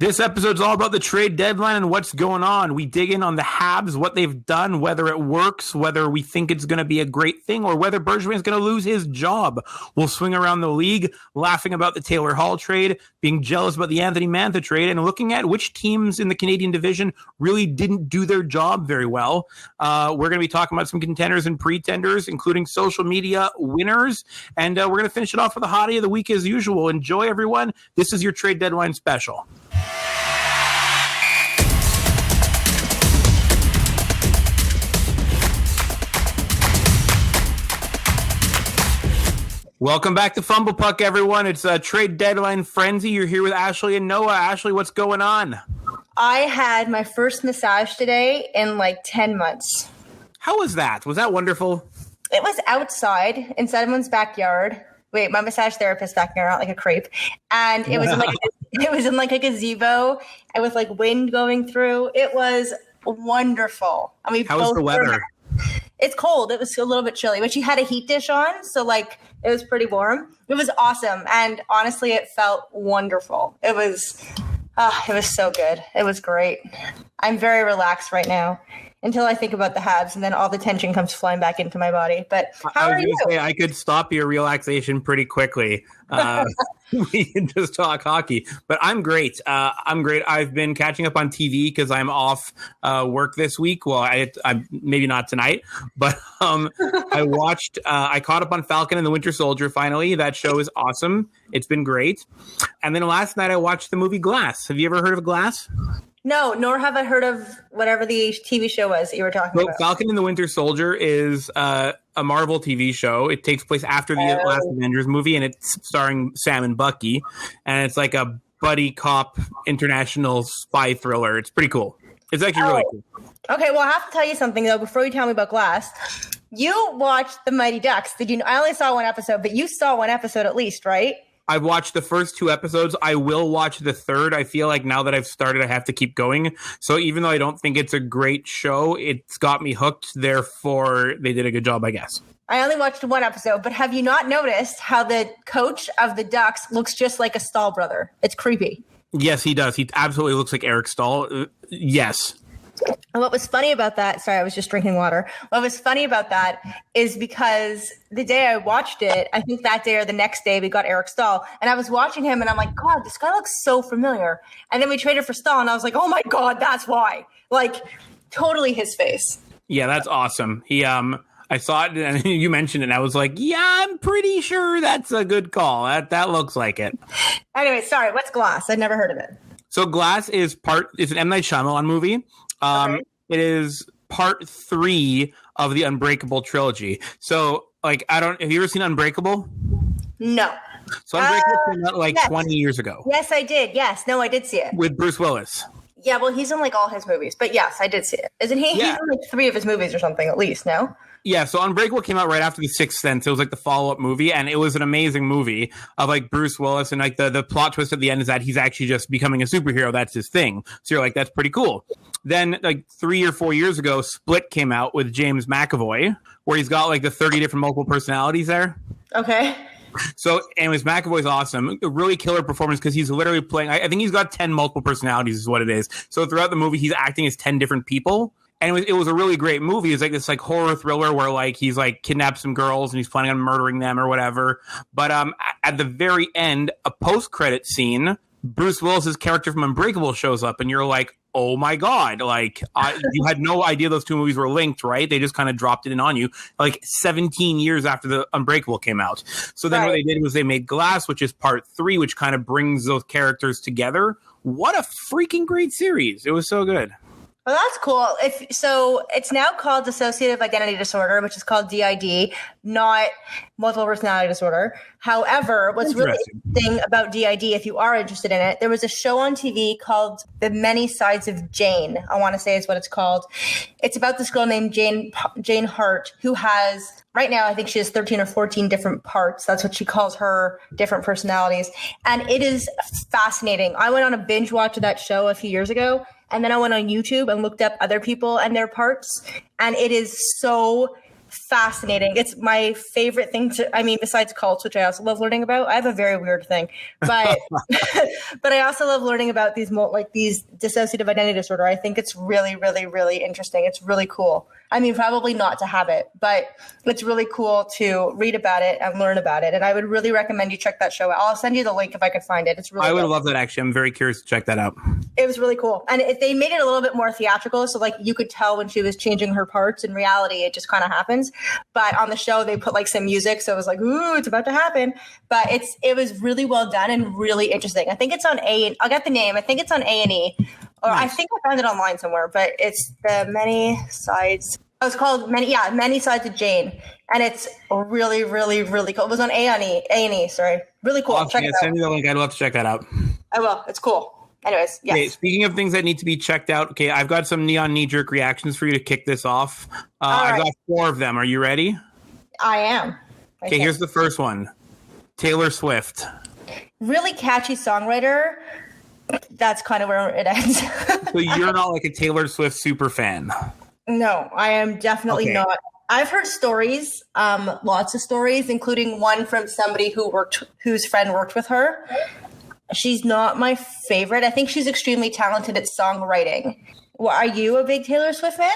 This episode's all about the trade deadline and what's going on. We dig in on the Habs, what they've done, whether it works, whether we think it's going to be a great thing, or whether Bergevin's going to lose his job. We'll swing around the league, laughing about the Taylor Hall trade, being jealous about the Anthony Mantha trade, and looking at which teams in the Canadian division really didn't do their job very well. We're going to be talking about some contenders and pretenders, including social media winners, and we're going to finish it off with a hottie of the week as usual. Enjoy, everyone. This is your trade deadline special. Welcome back to Fumble Puck, everyone. It's a trade deadline frenzy. You're here with Ashley and Noah. Ashley, what's going on? I had my first massage today in like 10 months. How was that? Was that wonderful? It was outside in someone's backyard. Wait, my massage therapist's backyard, not like a creep. And it was in like a gazebo and with like wind going through. It was wonderful. I mean, how was the weather? It's cold. It was a little bit chilly, but she had a heat dish on, so like it was pretty warm. It was awesome, and honestly, it felt wonderful. It was so good. It was great. I'm very relaxed right now until I think about the Habs, and then all the tension comes flying back into my body. But how are you? Say, I could stop your relaxation pretty quickly. We can just talk hockey, but I'm great. I've been catching up on TV because I'm off work this week. Well, I maybe not tonight, but I caught up on Falcon and the Winter Soldier. Finally, that show is awesome. It's been great. And then last night I watched the movie Glass. Have you ever heard of Glass? No, nor have I heard of whatever the TV show was that you were talking about. Falcon and the Winter Soldier is a Marvel TV show. It takes place after the last Avengers movie, and it's starring Sam and Bucky. And it's like a buddy cop international spy thriller. It's pretty cool. It's actually really cool. Okay, well, I have to tell you something, though, before you tell me about Glass. You watched The Mighty Ducks. Did you? I only saw one episode, but you saw one episode at least, right? I've watched the first 2 episodes. I will watch the third. I feel like now that I've started, I have to keep going. So even though I don't think it's a great show, it's got me hooked. Therefore, they did a good job, I guess. I only watched one episode, but have you not noticed how the coach of the Ducks looks just like a Stahl brother? It's creepy. Yes, he does. He absolutely looks like Eric Stahl. Yes. And what was funny about that, sorry, I was just drinking water. What was funny about that is because the day I watched it, I think that day or the next day, we got Eric Stahl. And I was watching him and I'm like, God, this guy looks so familiar. And then we traded for Stahl and I was like, oh my God, that's why. Like, totally his face. Yeah, that's awesome. I saw it and you mentioned it and I was like, yeah, I'm pretty sure that's a good call. That looks like it. Anyway, sorry, what's Glass? I'd never heard of it. So Glass is it's an M. Night Shyamalan movie. Okay. It is part 3 of the Unbreakable trilogy. So, like, have you ever seen Unbreakable? No. So Unbreakable came out like 20 years ago. Yes, I did. Yes. No, I did see it. With Bruce Willis. Yeah, well, he's in like all his movies. But yes, I did see it. Isn't he? Yeah. He's in like 3 of his movies or something at least, no? Yeah, so Unbreakable came out right after The Sixth Sense. It was like the follow-up movie, and it was an amazing movie of like Bruce Willis, and like the plot twist at the end is that he's actually just becoming a superhero. That's his thing. So you're like, that's pretty cool. Then like 3 or 4 years ago, Split came out with James McAvoy, where he's got like the 30 different multiple personalities there. Okay. So, anyways, McAvoy's awesome. A really killer performance because he's literally playing, I think he's got 10 multiple personalities is what it is. So throughout the movie, he's acting as 10 different people. And it was a really great movie. It's like this like horror thriller where like he's like kidnapped some girls and he's planning on murdering them or whatever. But at the very end, a post-credit scene, Bruce Willis's character from Unbreakable shows up, and you're like, oh my God, like you had no idea those 2 movies were linked, right? They just kind of dropped it in on you like 17 years after the Unbreakable came out. So then what they did was they made Glass, which is part 3, which kind of brings those characters together. What a freaking great series. It was so good. Well, that's cool. So it's now called dissociative identity disorder, which is called DID, not multiple personality disorder. However, what's really interesting about DID, if you are interested in it, there was a show on TV called The Many Sides of Jane, I want to say is what it's called. It's about this girl named Jane Hart, who has, right now, I think she has 13 or 14 different parts. That's what she calls her different personalities. And it is fascinating. I went on a binge watch of that show a few years ago. And then I went on YouTube and looked up other people and their parts. And it is so fascinating. It's my favorite thing besides cults, which I also love learning about. I have a very weird thing, but but I also love learning about these dissociative identity disorder. I think it's really, really, really interesting. It's really cool. I mean, probably not to have it, but it's really cool to read about it and learn about it. And I would really recommend you check that show out. I'll send you the link if I could find it. It's really I would love that, actually. I'm very curious to check that out. It was really cool. And they made it a little bit more theatrical. So like you could tell when she was changing her parts. In reality, it just kind of happens. But on the show, they put like some music. So it was like, ooh, it's about to happen. But it was really well done and really interesting. I think it's on I'll get the name. I think it's on A&E. Or nice. I think I found it online somewhere. But it's the Many Sides. Oh, it's called Many Sides of Jane. And it's really, really, really cool. It was on A&E, sorry. Really cool. Awesome. Check it out. Send me the link. I'd love to check that out. I will. It's cool. Anyways, yes. Okay, speaking of things that need to be checked out, okay, I've got some Neon knee-jerk reactions for you to kick this off. I've got 4 of them. Are you ready? I am. Okay, here's the first one. Taylor Swift. Really catchy songwriter. That's kind of where it ends. So you're not like a Taylor Swift super fan? No, I am definitely not. I've heard stories, lots of stories, including one from somebody whose friend worked with her. She's not my favorite. I think she's extremely talented at songwriting. Well, are you a big Taylor Swift fan?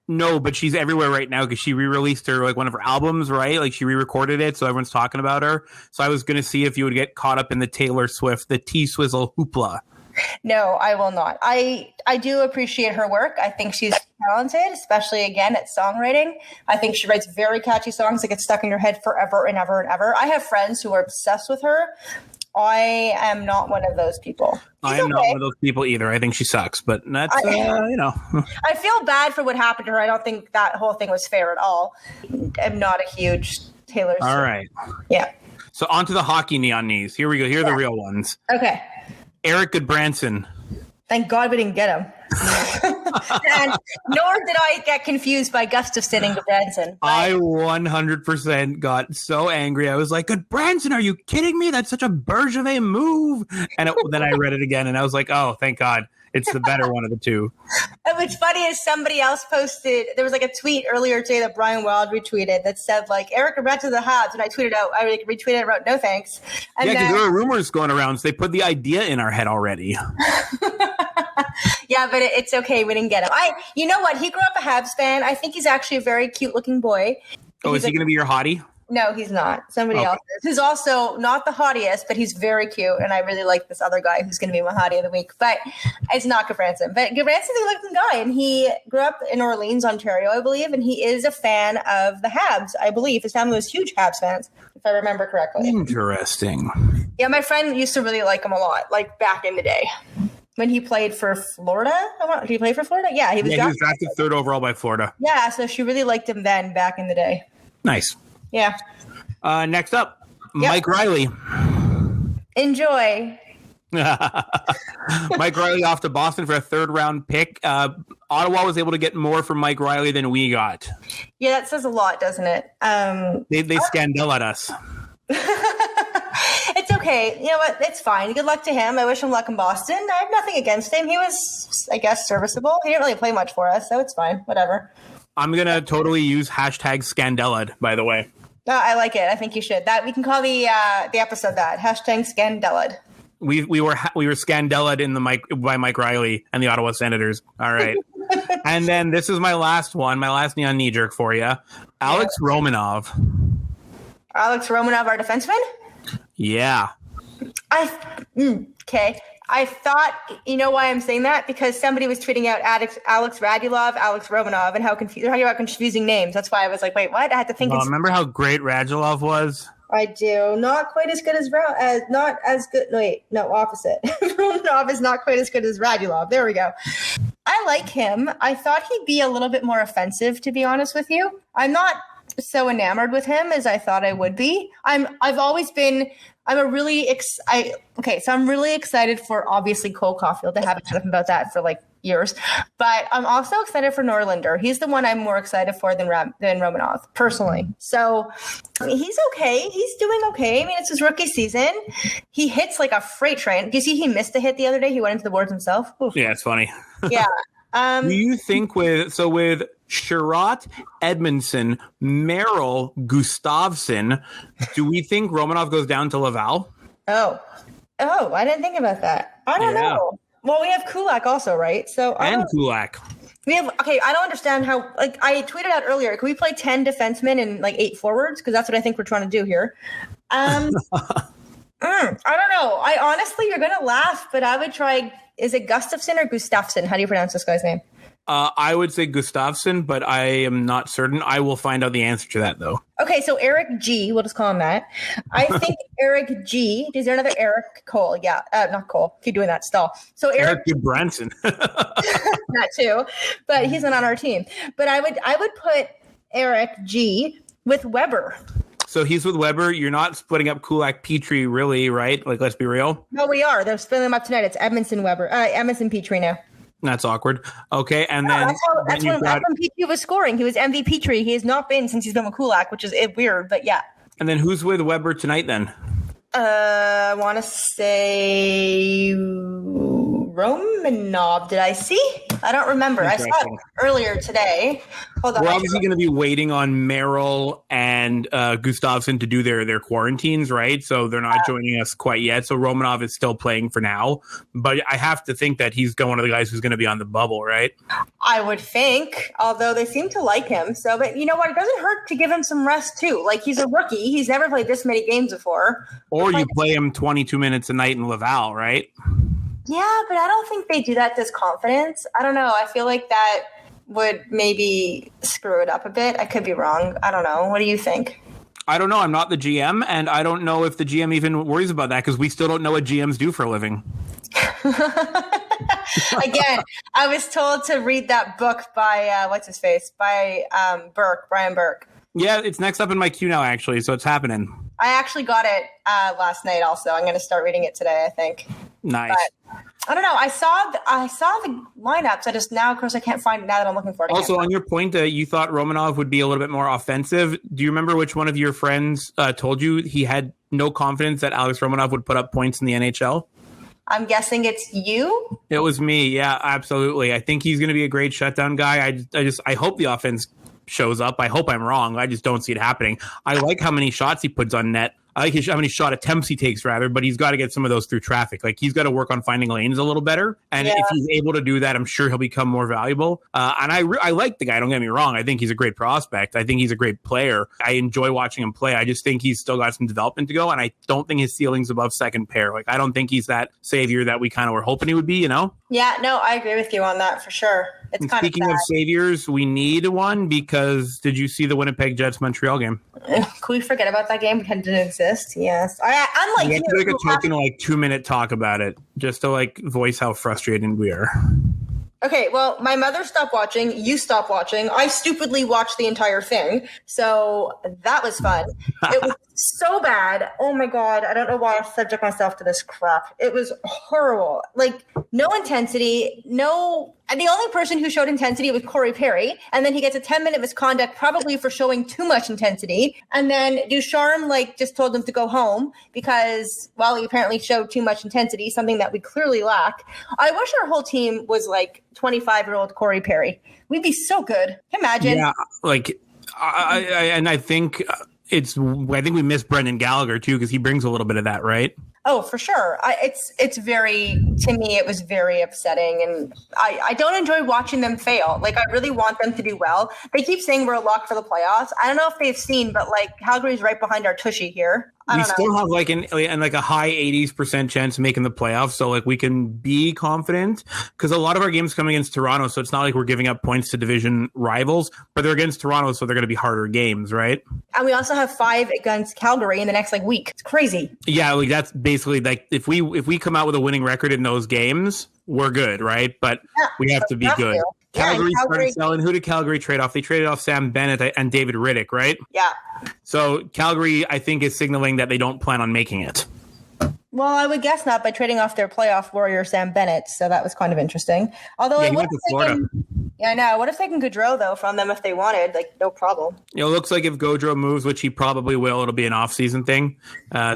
No, but she's everywhere right now because she re-released one of her albums, right? Like she re-recorded it, so everyone's talking about her. So I was going to see if you would get caught up in the Taylor Swift, the T-Swizzle hoopla. No, I will not. I do appreciate her work. I think she's talented, especially, again, at songwriting. I think she writes very catchy songs that get stuck in your head forever and ever and ever. I have friends who are obsessed with her. I am not one of those people. I am not one of those people either. I think she sucks, but that's, I feel bad for what happened to her. I don't think that whole thing was fair at all. I'm not a huge Taylor Swift. All right. Yeah. So on to the hockey neon knees. Here we go. Here are the real ones. Okay. Eric Goodbranson. Thank God we didn't get him. And nor did I get confused by Gustafsson and Goodbranson. I 100% got so angry. I was like, Goodbranson, are you kidding me? That's such a Bergevin move. And then I read it again, and I was like, oh, thank God. It's the better one of the two. And what's funny is somebody else posted, there was like a tweet earlier today that Brian Wild retweeted that said like, Eric Goodbranson to the Habs. And I retweeted and wrote, no thanks. And because there were rumors going around, so they put the idea in our head already. Yeah, but it's okay. We didn't get him. You know what? He grew up a Habs fan. I think he's actually a very cute looking boy. Oh, is he going to be your hottie? No, he's not. Somebody else is. Who's also not the hottiest, but he's very cute. And I really like this other guy who's going to be my hottie of the week. But it's not Goodbranson. But Goodbranson's a good-looking guy. And he grew up in Orleans, Ontario, I believe. And he is a fan of the Habs, I believe. His family was huge Habs fans, if I remember correctly. Interesting. Yeah, my friend used to really like him a lot, like back in the day. When he played for Florida? Did he play for Florida? Yeah, he was drafted 3rd overall by Florida. Yeah, so she really liked him then, back in the day. Nice. Yeah. Next up, Mike Riley. Enjoy. Mike Riley off to Boston for a 3rd-round pick. Ottawa was able to get more from Mike Riley than we got. Yeah, that says a lot, doesn't it? They scandal at us. It's okay. You know what? It's fine. Good luck to him. I wish him luck in Boston. I have nothing against him. He was, I guess, serviceable. He didn't really play much for us, so it's fine. Whatever. I'm going to totally use #Scandaled, by the way. No, I like it. I think you should. That we can call the episode that #Scandaled. We were scandaled by Mike Riley and the Ottawa Senators. All right. And then this is my last one, my last neon knee jerk for you. Alex Romanov. Alex Romanov, our defenseman? Yeah. Okay. I thought, you know why I'm saying that? Because somebody was tweeting out Alex Radulov, Alex Romanov, and they're talking about confusing names. That's why I was like, wait, what? I had to think. Remember how great Radulov was? I do. Not quite as good as not as good. No, wait, no, opposite. Romanov is not quite as good as Radulov. There we go. I like him. I thought he'd be a little bit more offensive, to be honest with you. I'm not so enamored with him as I thought I would be. I'm really excited for obviously Cole Caulfield. I haven't talked about that for like years, but I'm also excited for Norlinder. He's the one I'm more excited for than Romanov personally. So he's okay. He's doing okay. I mean, it's his rookie season. He hits like a freight train. Do you see he missed a hit the other day? He went into the boards himself. Oof. Yeah, it's funny. Yeah. Do you think with Sherratt, Edmondson, Merrill, Gustafsson. Do we think Romanov goes down to Laval? Oh, I didn't think about that. I don't know. Well, we have Kulak also, right? Kulak. I don't understand how, like, I tweeted out earlier, can we play 10 defensemen and like 8 forwards? Because that's what I think we're trying to do here. I don't know. I honestly, you're going to laugh, but I would try, is it Gustafsson or Gustafsson? How do you pronounce this guy's name? I would say Gustafsson, but I am not certain. I will find out the answer to that, though. Okay, so Eric G, we'll just call him that. I think Eric G, is there another Eric Cole? Yeah, not Cole. Keep doing that, stall. So Eric Branson. That too, but he's not on our team. But I would put Eric G with Weber. So he's with Weber. You're not splitting up Kulak Petrie, really, right? Like, let's be real. No, we are. They're splitting them up tonight. It's Edmondson Weber, Edmondson Petrie now. That's awkward. Okay, and then that's when Petrie was scoring. He was MVP tree. He has not been since he's been with Kulak, which is weird, but yeah. And then who's with Weber tonight then? I want to say Romanov. Did I see? I don't remember. I saw it earlier today. Hold on. We're obviously going to be waiting on Merrill and Gustafsson to do their quarantines, right? So they're not joining us quite yet. So Romanov is still playing for now. But I have to think that he's one of the guys who's going to be on the bubble, right? I would think, although they seem to like him. So, but you know what? It doesn't hurt to give him some rest, too. Like, he's a rookie. He's never played this many games before. Or you play him 22 minutes a night in Laval, right? Yeah, but I don't think they do that this confidence. I don't know. I feel like that would maybe screw it up a bit. I could be wrong. I don't know. What do you think? I don't know. I'm not the GM, and I don't know if the GM even worries about that because we still don't know what GMs do for a living. Again, I was told to read that book by, by Brian Burke. Yeah, it's next up in my queue now, actually, so it's happening. I actually got it last night also. I'm going to start reading it today, I think. Nice. But I don't know. I saw the lineups. I just now, of course, I can't find it now that I'm looking for it. Also, on your point that you thought Romanov would be a little bit more offensive, do you remember which one of your friends told you he had no confidence that Alex Romanov would put up points in the NHL? I'm guessing it's you? It was me. Yeah, absolutely. I think he's going to be a great shutdown guy. I hope the offense shows up. I hope I'm wrong. I just don't see it happening. I like how many shots he puts on net. I like how many shot attempts he takes, rather, but he's got to get some of those through traffic. Like, he's got to work on finding lanes a little better. And if he's able to do that, I'm sure he'll become more valuable. And I like the guy. Don't get me wrong. I think he's a great prospect. I think he's a great player. I enjoy watching him play. I just think he's still got some development to go. And I don't think his ceiling's above second pair. Like, I don't think he's that savior that we kind of were hoping he would be, you know? Yeah, no, I agree with you on that for sure. It's kind Speaking of saviors, we need one because did you see the Winnipeg Jets Montreal game? Can we forget about that game? Pretend it didn't exist. Yes. Unlike you. We have to a token, 2-minute talk about it just to voice how frustrated we are. Okay, well, my mother stopped watching. You stopped watching. I stupidly watched the entire thing. So that was fun. It was so bad. Oh, my God. I don't know why I subject myself to this crap. It was horrible. No intensity, no... And the only person who showed intensity was Corey Perry. And then he gets a 10-minute misconduct probably for showing too much intensity. And then Ducharme, just told him to go home because, well, he apparently showed too much intensity, something that we clearly lack. I wish our whole team was 25-year-old Corey Perry. We'd be so good. Imagine. Yeah, I think we miss Brendan Gallagher, too, because he brings a little bit of that, right? Oh, for sure. It's very, to me, it was very upsetting. And I don't enjoy watching them fail. I really want them to do well. They keep saying we're a lock for the playoffs. I don't know if they've seen, but Calgary's right behind our tushy here. We still have a high 80% chance of making the playoffs. So we can be confident because a lot of our games come against Toronto. So it's not like we're giving up points to division rivals, but they're against Toronto. So they're going to be harder games, right? And we also have 5 against Calgary in the next week. It's crazy. Yeah. That's basically if we come out with a winning record in those games, we're good. Right. But we have to be good. Calgary started selling. Who did Calgary trade off? They traded off Sam Bennett and David Riddick, right? Yeah. So Calgary, I think, is signaling that they don't plan on making it. Well, I would guess not by trading off their playoff warrior, Sam Bennett. So that was kind of interesting. Although he went to Florida. I know. What if they can Gaudreau, though, from them if they wanted? No problem. It looks like if Gaudreau moves, which he probably will, it'll be an off-season thing.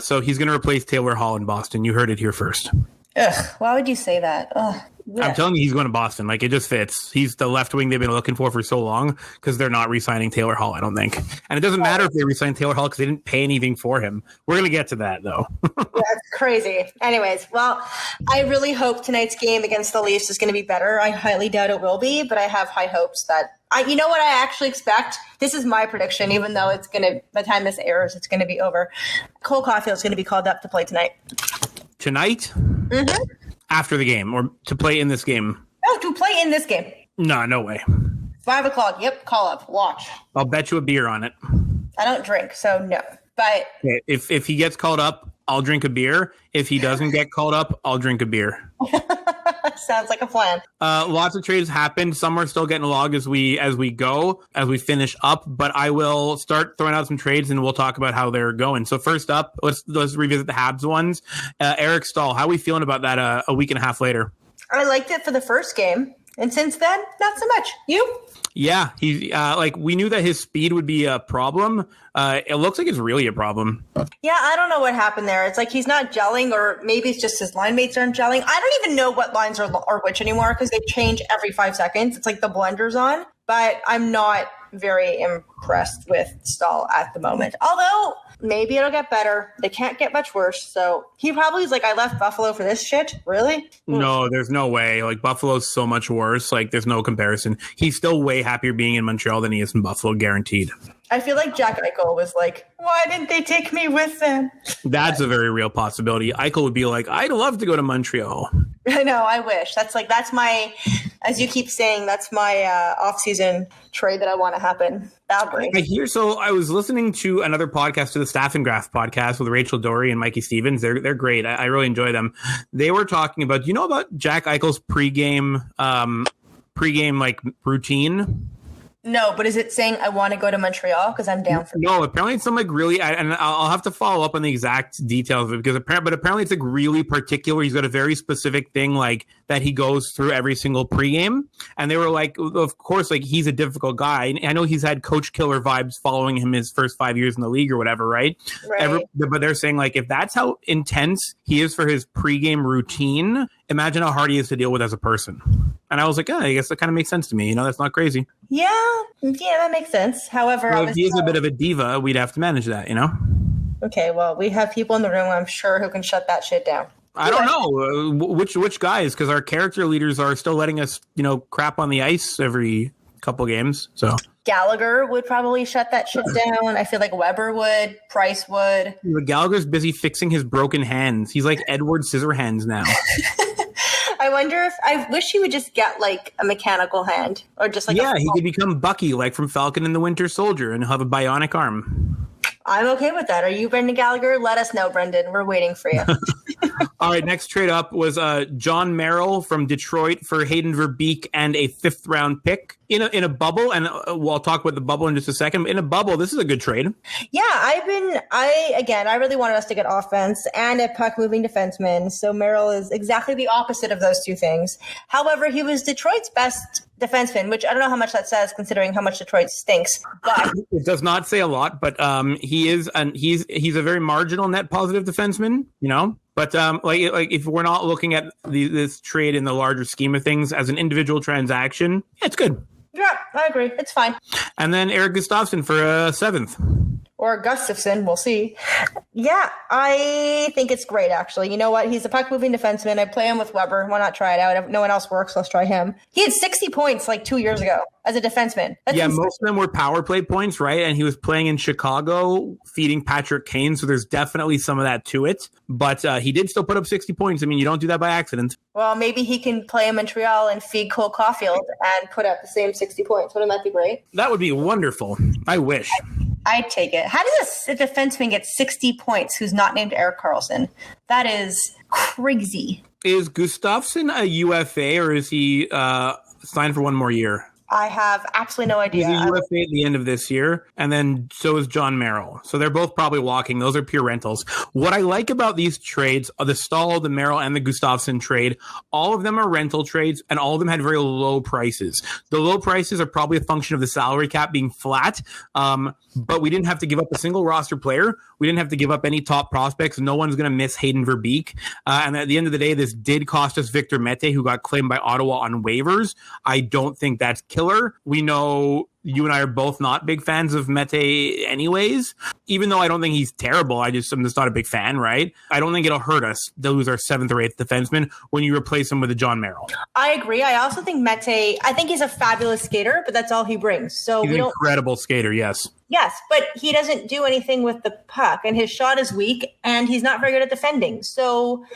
So he's going to replace Taylor Hall in Boston. You heard it here first. Ugh, why would you say that? Ugh. Yeah. I'm telling you, he's going to Boston. Like, it just fits. He's the left wing they've been looking for so long because they're not re-signing Taylor Hall, I don't think. And it doesn't matter if they re-sign Taylor Hall because they didn't pay anything for him. We're going to get to that, though. That's crazy. Anyways, well, I really hope tonight's game against the Leafs is going to be better. I highly doubt it will be, but I have high hopes that you know what I actually expect? This is my prediction, even though it's going to, by the time this airs, it's going to be over. Cole Caulfield is going to be called up to play tonight. Tonight? Mm-hmm. After the game, or to play in this game? No, to play in this game. No way. 5 o'clock. Yep, call up. Watch. I'll bet you a beer on it. I don't drink, so no. But if he gets called up, I'll drink a beer. If he doesn't get called up, I'll drink a beer. Sounds like a plan. Lots of trades happened. Some are still getting logged as we finish up. But I will start throwing out some trades, and we'll talk about how they're going. So first up, let's revisit the Habs ones. Eric Stahl, how are we feeling about that a week and a half later? I liked it for the first game, and since then, not so much. You? Yeah, he we knew that his speed would be a problem. It looks like it's really a problem. Yeah, I don't know what happened there. It's like he's not gelling, or maybe it's just his line mates aren't gelling. I don't even know what lines are which anymore because they change every 5 seconds. It's like the blender's on, but I'm not very impressed with Stahl at the moment. Although maybe it'll get better. They can't get much worse. So he probably is like, I left Buffalo for this shit. Really? No, there's no way. Like, Buffalo's so much worse. Like, there's no comparison. He's still way happier being in Montreal than he is in Buffalo, guaranteed. I feel like Jack Eichel was like, why didn't they take me with them? That's a very real possibility. Eichel would be like, I'd love to go to Montreal. I know, I wish. That's my, as you keep saying, that's my off-season trade that I want to happen badly. So I was listening to another podcast, to the Staff and Graph podcast with Rachel Dory and Mikey Stevens. They're great. I really enjoy them. They were talking about, you know about Jack Eichel's pregame like routine? No, but is it saying I want to go to Montreal because I'm down for No, apparently it's some like really, and I'll have to follow up on the exact details of it because apparently it's like really particular. He's got a very specific thing like that he goes through every single pregame. And they were like, of course, like he's a difficult guy. I know he's had coach killer vibes following him his first 5 years in the league or whatever, right? But they're saying like, if that's how intense he is for his pregame routine, imagine how hard he is to deal with as a person. And I was like, I guess that kind of makes sense to me. You know, that's not crazy. Yeah, that makes sense. However, well, if he is a bit of a diva, we'd have to manage that, you know? Okay, well, we have people in the room, I'm sure, who can shut that shit down. I don't know which guys, because our character leaders are still letting us, you know, crap on the ice every couple games. So Gallagher would probably shut that shit down. I feel like Weber would. Price would. Gallagher's busy fixing his broken hands. He's like Edward Scissorhands now. I wonder if I wish he would just get like a mechanical hand or just like he could become Bucky like from Falcon and the Winter Soldier and have a bionic arm. I'm okay with that. Are you Brendan Gallagher? Let us know, Brendan. We're waiting for you. All right, next trade up was John Merrill from Detroit for Hayden Verbeek and a 5th round pick in a bubble. And we'll talk about the bubble in just a second. In a bubble, this is a good trade. Yeah, I really wanted us to get offense and a puck moving defenseman. So Merrill is exactly the opposite of those two things. However, he was Detroit's best defenseman, which I don't know how much that says considering how much Detroit stinks. But it does not say a lot, but he's a very marginal net positive defenseman, you know. But like if we're not looking at this trade in the larger scheme of things as an individual transaction, it's good. Yeah, I agree. It's fine. And then Eric Gustafsson for a 7th. Or Gustafson, we'll see. Yeah, I think it's great, actually. You know what? He's a puck-moving defenseman. I play him with Weber. Why not try it out? If no one else works, let's try him. He had 60 points like 2 years ago as a defenseman. That's insane. Most of them were power play points, right? And he was playing in Chicago, feeding Patrick Kane, so there's definitely some of that to it. But he did still put up 60 points. I mean, you don't do that by accident. Well, maybe he can play in Montreal and feed Cole Caulfield and put up the same 60 points. Wouldn't that be great? That would be wonderful. I wish. I'd take it. How does a defenseman get 60 points who's not named Erik Karlsson? That is crazy. Is Gustafsson a UFA or is he signed for one more year? I have absolutely no idea. He's a UFA at the end of this year, and then so is John Merrill. So they're both probably walking. Those are pure rentals. What I like about these trades, the Stahl, the Merrill, and the Gustafsson trade, all of them are rental trades, and all of them had very low prices. The low prices are probably a function of the salary cap being flat, but we didn't have to give up a single roster player. We didn't have to give up any top prospects. No one's going to miss Hayden Verbeek. And at the end of the day, this did cost us Victor Mete, who got claimed by Ottawa on waivers. I don't think that's killer. We know you and I are both not big fans of Mete anyways, even though I don't think he's terrible. I'm just not a big fan, right? I don't think it'll hurt us to lose our 7th or 8th defenseman when you replace him with a John Merrill. I agree. I also think Mete, I think he's a fabulous skater, but that's all he brings. So he's an incredible skater, yes. Yes, but he doesn't do anything with the puck, and his shot is weak, and he's not very good at defending. So,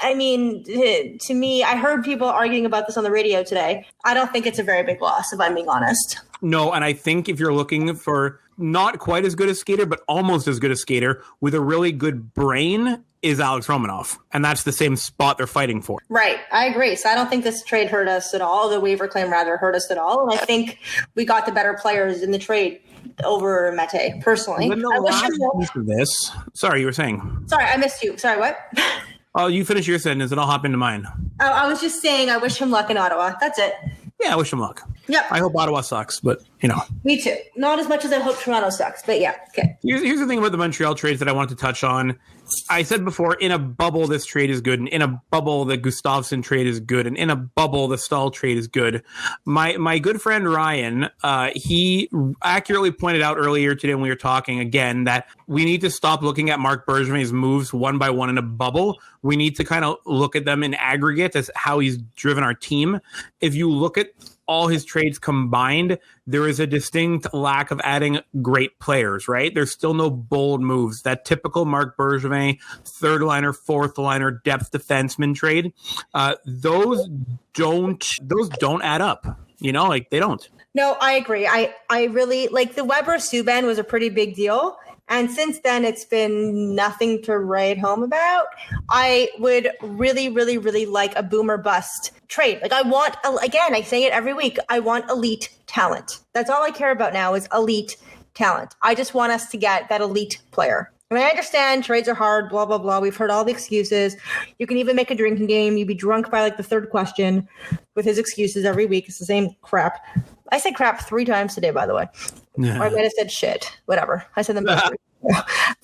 I mean, to me, I heard people arguing about this on the radio today. I don't think it's a very big loss, if I'm being honest. No, and I think if you're looking for not quite as good a skater, but almost as good a skater with a really good brain, is Alex Romanov. And that's the same spot they're fighting for. Right. I agree. So I don't think this trade hurt us at all. The waiver claim rather hurt us at all. And I think we got the better players in the trade over Mete, personally. Sorry, you were saying. Sorry, I missed you. Sorry, what? Oh, you finish your sentence and I'll hop into mine. I was just saying I wish him luck in Ottawa. That's it. Yeah, I wish him luck. Yep. I hope Ottawa sucks, but, you know. Me too. Not as much as I hope Toronto sucks, but yeah. Okay. Here's the thing about the Montreal trades that I want to touch on. I said before, in a bubble, this trade is good. And in a bubble, the Gustafsson trade is good. And in a bubble, the Stahl trade is good. My good friend Ryan, he accurately pointed out earlier today when we were talking again that we need to stop looking at Marc Bergevin's moves one by one in a bubble. We need to kind of look at them in aggregate as how he's driven our team. If you look at all his trades combined, there is a distinct lack of adding great players, right? There's still no bold moves. That typical Marc Bergevin, third liner, fourth liner, depth defenseman trade, those don't add up. You know, like they don't. No, I agree. I really like the Weber-Subban was a pretty big deal. And since then, it's been nothing to write home about. I would really, really, really like a boomer bust trade. Like I want, again, I say it every week, I want elite talent. That's all I care about now is elite talent. I just want us to get that elite player. I mean, I understand trades are hard, blah, blah, blah. We've heard all the excuses. You can even make a drinking game. You'd be drunk by like the third question with his excuses every week. It's the same crap. I said crap 3 times today, by the way. Yeah. Or I might have said shit. Whatever. I said them both.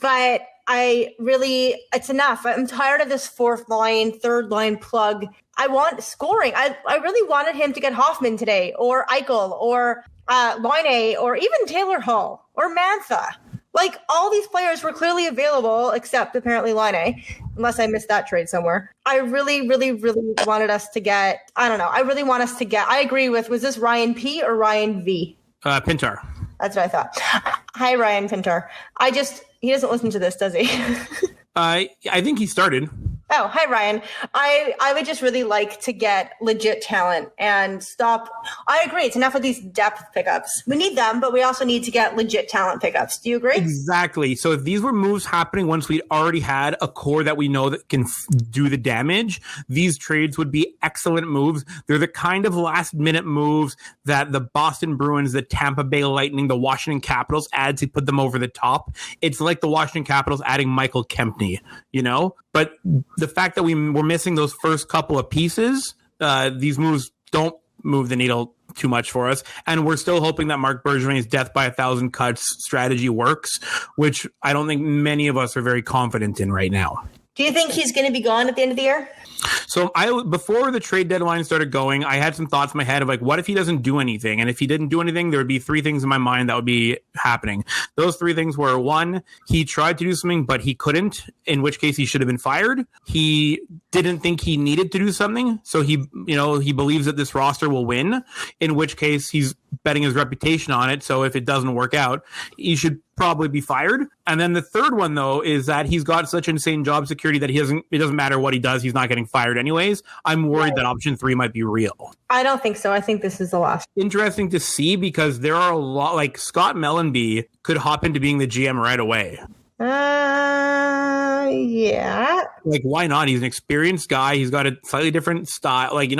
But it's enough. I'm tired of this fourth line, third line plug. I want scoring. I really wanted him to get Hoffman today, or Eichel, or Laine, or even Taylor Hall, or Mantha. Like, all these players were clearly available, except apparently Laine, unless I missed that trade somewhere. I really, really, really wanted us to get, I don't know. I really want us to get, I agree with, was this Ryan P or Ryan V? Pintar. That's what I thought. Hi, Ryan Pintar. He doesn't listen to this, does he? I think he started. Oh, hi, Ryan. I would just really like to get legit talent and stop. I agree. It's enough of these depth pickups. We need them, but we also need to get legit talent pickups. Do you agree? Exactly. So if these were moves happening once we'd already had a core that we know that can do the damage, these trades would be excellent moves. They're the kind of last minute moves that the Boston Bruins, the Tampa Bay Lightning, the Washington Capitals add to put them over the top. It's like the Washington Capitals adding Michael Kempny, you know? But the fact that we were missing those first couple of pieces, these moves don't move the needle too much for us. And we're still hoping that Marc Bergevin's death by 1,000 cuts strategy works, which I don't think many of us are very confident in right now. Do you think he's going to be gone at the end of the year? So before the trade deadline started going, I had some thoughts in my head of like, what if he doesn't do anything? And if he didn't do anything, there would be 3 things in my mind that would be happening. Those 3 things were, 1, he tried to do something, but he couldn't, in which case he should have been fired. He didn't think he needed to do something. So he believes that this roster will win, in which case he's betting his reputation on it. So if it doesn't work out, he should probably be fired. And then the third one, though, is that he's got such insane job security that it doesn't matter what he does, he's not getting fired anyways. I'm worried that option 3 might be real. I don't think so. I think this is the last. Interesting to see, because there are a lot, like Scott Mellenby could hop into being the GM right away. Yeah. Like, why not? He's an experienced guy. He's got a slightly different style. Like,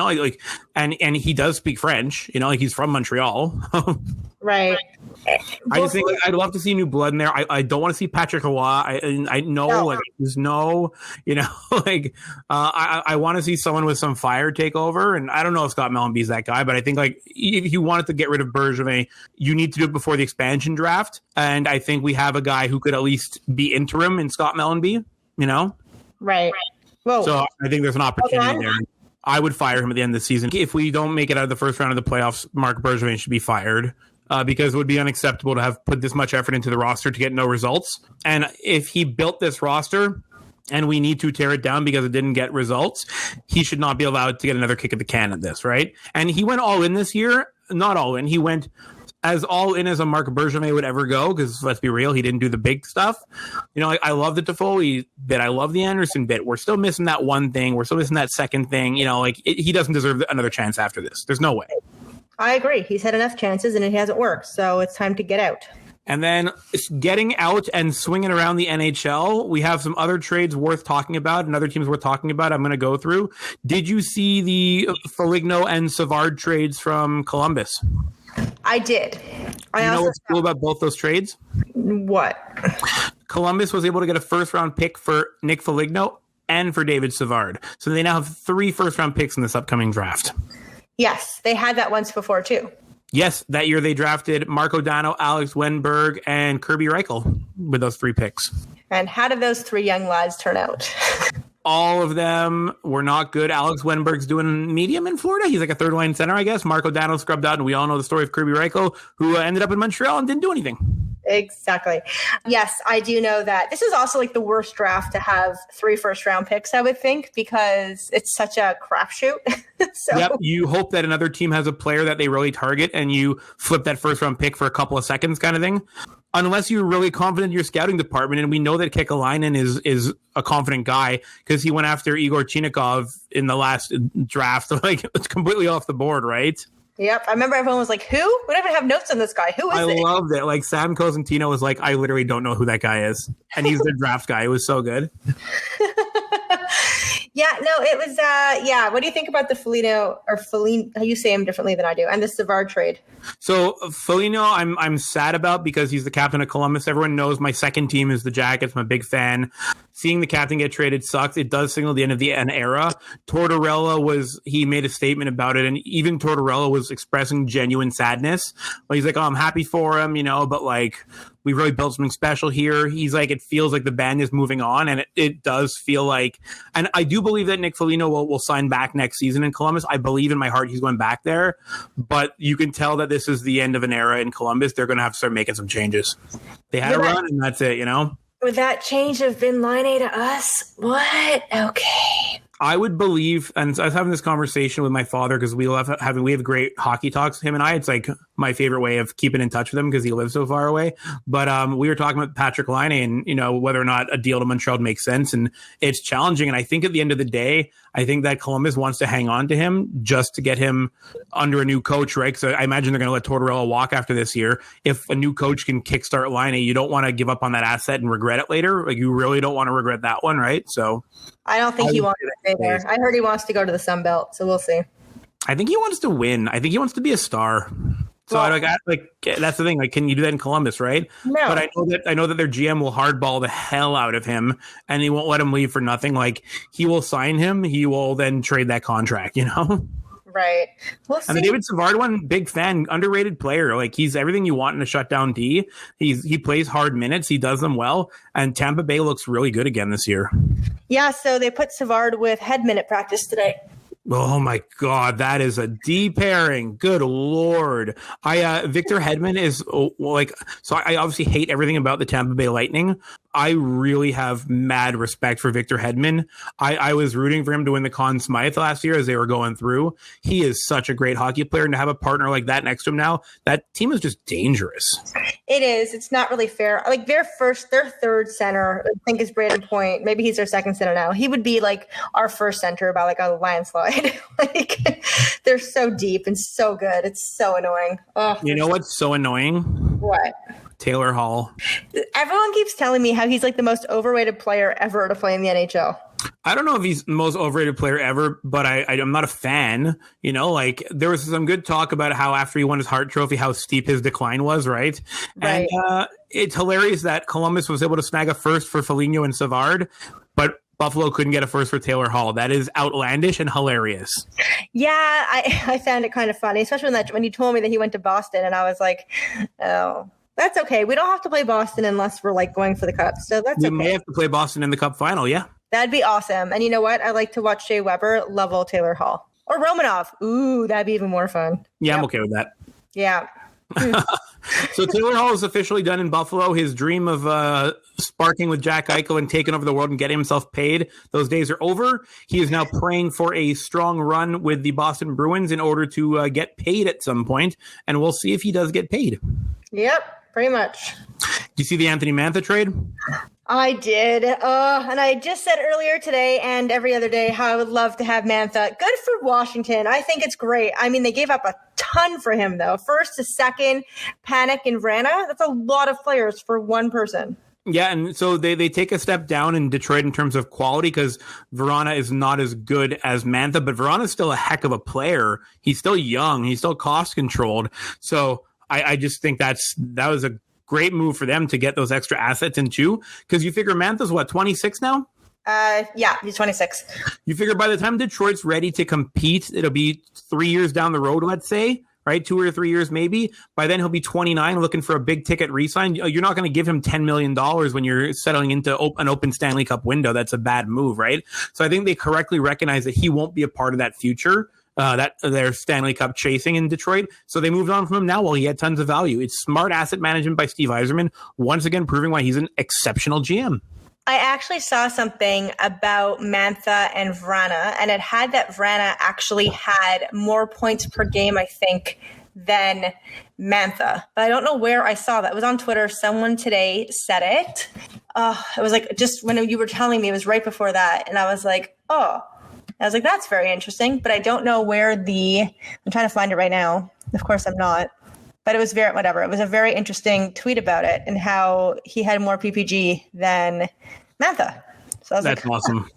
and he does speak French. He's from Montreal. Right. I just think I'd love to see new blood in there. I don't want to see Patrick Roy. I know, No. there's no, I want to see someone with some fire take over. And I don't know if Scott Mellenby's that guy, but I think if you wanted to get rid of Bergevin, you need to do it before the expansion draft. And I think we have a guy who could at least be interim in Scott Mellenby, Right. Whoa. So I think there's an opportunity there. I would fire him at the end of the season. If we don't make it out of the first round of the playoffs, Marc Bergevin should be fired. Because it would be unacceptable to have put this much effort into the roster to get no results. And if he built this roster and we need to tear it down because it didn't get results, he should not be allowed to get another kick at the can at this, right? And he went all in this year. Not all in. He went as all in as a Marc Bergevin would ever go, because let's be real, he didn't do the big stuff. I love the Toffoli bit. I love the Anderson bit. We're still missing that one thing. We're still missing that second thing. He doesn't deserve another chance after this. There's no way. I agree. He's had enough chances and it hasn't worked. So it's time to get out. And then getting out and swinging around the NHL, we have some other trades worth talking about and other teams worth talking about. I'm going to go through. Did you see the Foligno and Savard trades from Columbus? I did. You know what's cool about both those trades? What? Columbus was able to get a first-round pick for Nick Foligno and for David Savard. So they now have 3 first-round picks in this upcoming draft. Yes, they had that once before, too. Yes, that year they drafted Marco Dano, Alex Wenberg, and Kirby Reichel with those 3 picks. And how did those 3 young lads turn out? All of them were not good. Alex Wenberg's doing medium in Florida. He's like a third-line center, I guess. Marco Dano scrubbed out, and we all know the story of Kirby Reichel, who ended up in Montreal and didn't do anything. Exactly. Yes, I do know that. This is also like the worst draft to have 3 first-round picks, I would think, because it's such a crapshoot. Yep. You hope that another team has a player that they really target, and you flip that first-round pick for a couple of seconds kind of thing. Unless you're really confident in your scouting department, and we know that Kekalainen is a confident guy because he went after Igor Chinikov in the last draft. Like, it's completely off the board, right? Yep. I remember everyone was like, who? We don't even have notes on this guy. Who is it? I loved it. Like, Sam Cosentino was like, I literally don't know who that guy is. And he's the draft guy. It was so good. Yeah, no, it was, yeah. What do you think about the Foligno, or Foligno, how you say him differently than I do, and the Savard trade? So Foligno, I'm sad about because he's the captain of Columbus. Everyone knows my second team is the Jackets. I'm a big fan. Seeing the captain get traded sucks. It does signal the end of an era. Tortorella he made a statement about it, and even Tortorella was expressing genuine sadness. Like, he's like, oh, I'm happy for him, but like, we really built something special here. He's like, it feels like the band is moving on, and it does feel like, and I do believe that Nick Foligno will sign back next season in Columbus. I believe in my heart he's going back there, but you can tell that this is the end of an era in Columbus. They're going to have to start making some changes. They had a run, and that's it, Would that change have been line A to us? What? Okay. I would believe, and I was having this conversation with my father because we have great hockey talks, him and I. It's like my favorite way of keeping in touch with him because he lives so far away. But we were talking about Patrick Laine and, whether or not a deal to Montreal makes sense. And it's challenging. And I think at the end of the day, I think that Columbus wants to hang on to him just to get him under a new coach, right? Because I imagine they're going to let Tortorella walk after this year. If a new coach can kickstart Laine, you don't want to give up on that asset and regret it later. Like, you really don't want to regret that one, right? So I don't think he wants to stay there. I heard he wants to go to the Sun Belt, so we'll see. I think he wants to win. I think he wants to be a star. So that's the thing. Like, can you do that in Columbus, right? No. But I know that their GM will hardball the hell out of him, and he won't let him leave for nothing. Like, he will sign him. He will then trade that contract. Right. We'll see. And the David Savard one, big fan, underrated player. Like, he's everything you want in a shutdown D. He plays hard minutes. He does them well. And Tampa Bay looks really good again this year. Yeah, so they put Savard with head minute practice today. Oh my God, that is a D pairing. Good Lord. Victor Hedman is so I obviously hate everything about the Tampa Bay Lightning. I really have mad respect for Victor Hedman. I was rooting for him to win the Conn Smythe last year as they were going through. He is such a great hockey player, and to have a partner like that next to him now, that team is just dangerous. It is. It's not really fair. Like, their third center, I think, is Braden Point. Maybe he's their second center now. He would be like our first center by like a landslide. Like, they're so deep and so good. It's so annoying. Oh, you know what's so annoying? What? Taylor Hall. Everyone keeps telling me how he's like the most overrated player ever to play in the NHL. I don't know if he's the most overrated player ever, but I'm not a fan. You know, like there was some good talk about how after he won his Hart Trophy, how steep his decline was, right? Right. And it's hilarious that Columbus was able to snag a first for Foligno and Savard, but Buffalo couldn't get a first for Taylor Hall. That is outlandish and hilarious. Yeah, I found it kind of funny, especially when you told me that he went to Boston, and I was like, oh, that's okay. We don't have to play Boston unless we're like going for the Cup, so that's okay. We may have to play Boston in the Cup final, yeah. That'd be awesome. And you know what? I like to watch Shea Weber level Taylor Hall. Or Romanov. Ooh, that'd be even more fun. Yeah, yep. I'm okay with that. Yeah. So Taylor Hall is officially done in Buffalo. His dream of sparking with Jack Eichel and taking over the world and getting himself paid, those days are over. He is now praying for a strong run with the Boston Bruins in order to get paid at some point, and we'll see if he does get paid. Yep, pretty much. Do you see the Anthony Mantha trade? I did. And I just said earlier today and every other day how I would love to have Mantha. Good for Washington. I think it's great. I mean, they gave up a ton for him, though. First to second, Panic and Vrana. That's a lot of players for one person. Yeah, and so they take a step down in Detroit in terms of quality because Vrana is not as good as Mantha, but Vrana's still a heck of a player. He's still young. He's still cost-controlled. So I just think that was a great move for them to get those extra assets in too, because you figure Mantha's 26 now? Yeah, he's 26. You figure by the time Detroit's ready to compete, it'll be 3 years down the road, let's say, right? 2 or 3 years maybe. By then he'll be 29 looking for a big ticket re-sign. You're not going to give him $10 million when you're settling into an open Stanley Cup window. That's a bad move, right? So I think they correctly recognize that he won't be a part of that future. That their Stanley Cup chasing in Detroit. So they moved on from him now while he had tons of value. It's smart asset management by Steve Yzerman, once again proving why he's an exceptional GM. I actually saw something about Mantha and Vrana, and it had that Vrana actually had more points per game, I think, than Mantha. But I don't know where I saw that. It was on Twitter. Someone today said it. It was like just when you were telling me, it was right before that. And I was like, I was like, that's very interesting, but I don't know where I'm trying to find it right now. Of course I'm not, but it was whatever. It was a very interesting tweet about it and how he had more PPG than Mantha. So I was that's awesome.